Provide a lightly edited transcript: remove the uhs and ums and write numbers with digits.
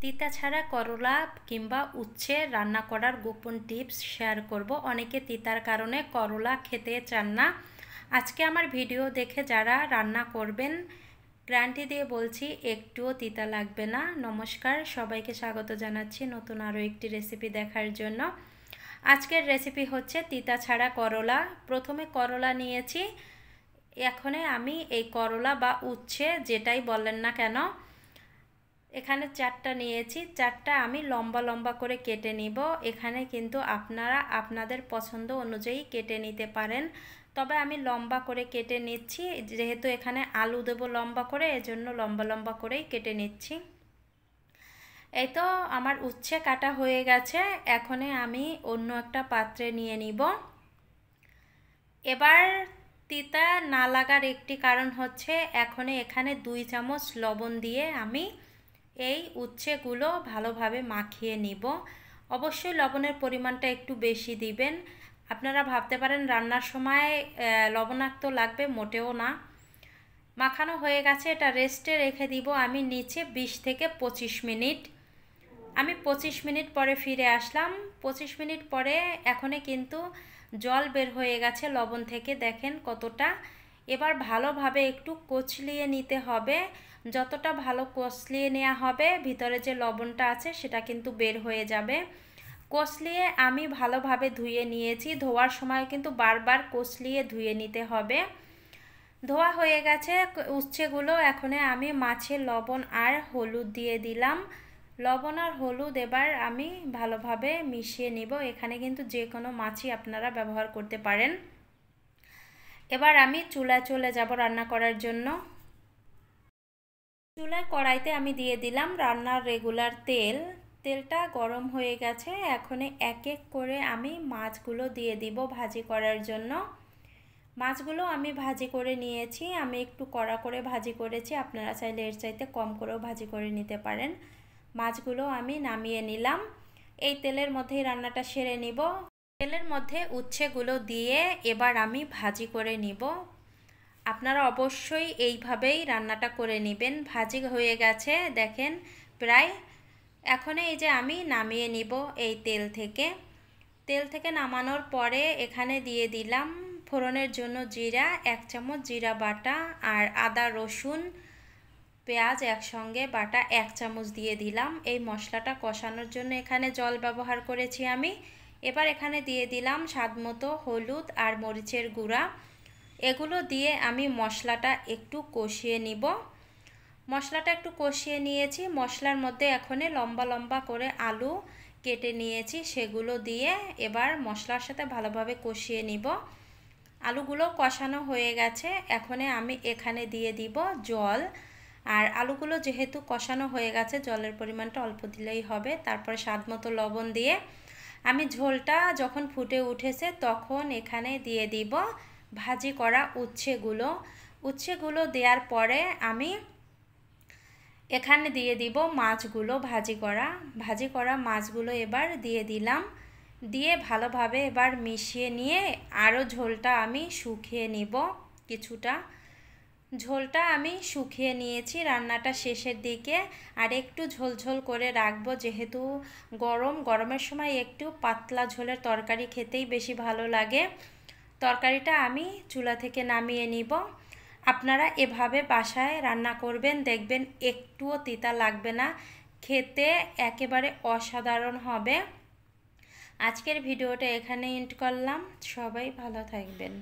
তিতা ছাড়া করলা কিংবা উচ্ছে রান্না করার গোপন টিপস শেয়ার করব। অনেকে তিতার কারণে করলা খেতে চান না। আজকে আমার ভিডিও দেখে যারা রান্না করবেন গ্যারান্টি দিয়ে বলছি একটুও তিতা লাগবে না। নমস্কার, সবাইকে স্বাগত জানাচ্ছি নতুন আরও একটি রেসিপি দেখার জন্য। আজকের রেসিপি হচ্ছে তিতা ছাড়া করলা। প্রথমে করলা নিয়েছি। এখানে আমি এই করলা বা উচ্ছে যেটাই বলেন না কেন, এখানে 4টা নিয়েছি। 4টা আমি লম্বা লম্বা করে কেটে নিব। এখানে কিন্তু আপনারা আপনাদের পছন্দ অনুযায়ী কেটে নিতে পারেন, তবে আমি লম্বা করে কেটে নিচ্ছি। যেহেতু এখানে আলু দেব লম্বা করে, এজন্য লম্বা লম্বা করেই কেটে নিচ্ছি। এই তো আমার উচ্ছে কাটা হয়ে গেছে। এখন আমি অন্য একটা পাত্রে নিয়ে নিব। এবার তিতা না লাগার একটি কারণ হচ্ছে এখানে 2 চামচ লবণ দিয়ে আমি এই উচ্ছেগুলো ভালোভাবে মাখিয়ে নিব। অবশ্যই লবণের পরিমাণটা একটু বেশি দিবেন। আপনারা ভাবতে পারেন রান্নার সময় লবণাক্ত লাগবে, মোটেও না। মাখানো হয়ে গেছে, এটা রেস্টে রেখে দিব আমি নিচে 20 থেকে 25 মিনিট। আমি 25 মিনিট পরে ফিরে আসলাম। 25 মিনিট পরে এখনে কিন্তু জল বের হয়ে গেছে লবণ থেকে, দেখেন কতটা। এবার ভালোভাবে একটু কচলিয়ে নিতে হবে। যতটা ভালো কচলিয়ে নেওয়া হবে ভিতরে যে লবণটা আছে সেটা কিন্তু বের হয়ে যাবে। কচলিয়ে আমি ভালোভাবে ধুয়ে নিয়েছি। ধোয়ার সময় কিন্তু বারবার কচলিয়ে ধুয়ে নিতে হবে। ধোয়া হয়ে গেছে উচ্ছেগুলো। এখন আমি মাছের লবণ আর হলুদ দিয়ে দিলাম। লবণ আর হলুদ এবার আমি ভালোভাবে মিশিয়ে নিব। এখানে কিন্তু যে কোনো মাছই আপনারা ব্যবহার করতে পারেন। এবার আমি চুলায় চলে যাব রান্না করার জন্য। চুলায় কড়াইতে আমি দিয়ে দিলাম রান্নার রেগুলার তেল। তেলটা গরম হয়ে গেছে। এখন এক এক করে আমি মাছগুলো দিয়ে দিব ভাজি করার জন্য। মাছগুলো আমি ভাজি করে নিয়েছি। আমি একটু কড়া করে ভাজি করেছি, আপনারা চাইলে এর চাইতে কম করেও ভাজি করে নিতে পারেন। মাছগুলো আমি নামিয়ে নিলাম। এই তেলের মধ্যেই রান্নাটা সেরে নিব। তেলের মধ্যে উচ্ছেগুলো দিয়ে এবার আমি ভাজি করে নিব। আপনারা অবশ্যই এইভাবেই রান্নাটা করে নেবেন। ভাজি হয়ে গেছে দেখেন প্রায়। এখন এই যে আমি নামিয়ে নিব এই তেল থেকে। তেল থেকে নামানোর পরে এখানে দিয়ে দিলাম ফোড়নের জন্য জিরা, 1 চামচ জিরা বাটা, আর আদা রসুন পেঁয়াজ একসঙ্গে বাটা 1 চামচ দিয়ে দিলাম। এই মশলাটা কষানোর জন্য এখানে জল ব্যবহার করেছি আমি। এবার এখানে দিয়ে দিলাম স্বাদমতো হলুদ আর মরিচের গুঁড়া। এগুলো দিয়ে আমি মশলাটা একটু কষিয়ে নিব। মশলাটা একটু কষিয়ে নিয়েছি। মশলার মধ্যে এখন লম্বা লম্বা করে আলু কেটে নিয়েছি, সেগুলো দিয়ে এবার মশলার সাথে ভালোভাবে কষিয়ে নিব। আলুগুলো কষানো হয়ে গেছে। এখন আমি এখানে দিয়ে দিব জল। আর আলুগুলো যেহেতু কষানো হয়ে গেছে জলের পরিমাণটা অল্প দিলেই হবে। তারপরে স্বাদমতো লবণ দিয়ে আমি ঝোলটা যখন ফুটে উঠেছে তখন এখানে দিয়ে দিব ভাজি করা উচ্ছেগুলো দেওয়ার পরে আমি এখানে দিয়ে দিব মাছগুলো ভাজি করা মাছগুলো এবার দিয়ে দিলাম। দিয়ে ভালোভাবে এবার মিশিয়ে নিয়ে আরও ঝোলটা আমি শুকিয়ে নিব। কিছুটা ঝোলটা আমি শুকিয়ে নিয়েছি রান্নাটা শেষের দিকে। আর একটু ঝোলঝোল করে রাখবো, যেহেতু গরমের সময় একটু পাতলা ঝোলের তরকারি খেতেই বেশি ভালো লাগে। তরকারিটা আমি চুলা থেকে নামিয়ে নিব। আপনারা এভাবে বাসায় রান্না করবেন, দেখবেন একটুও তিতা লাগবে না, খেতে একেবারে অসাধারণ হবে। আজকের ভিডিওটা এখানে এন্ড করলাম। সবাই ভালো থাকবেন।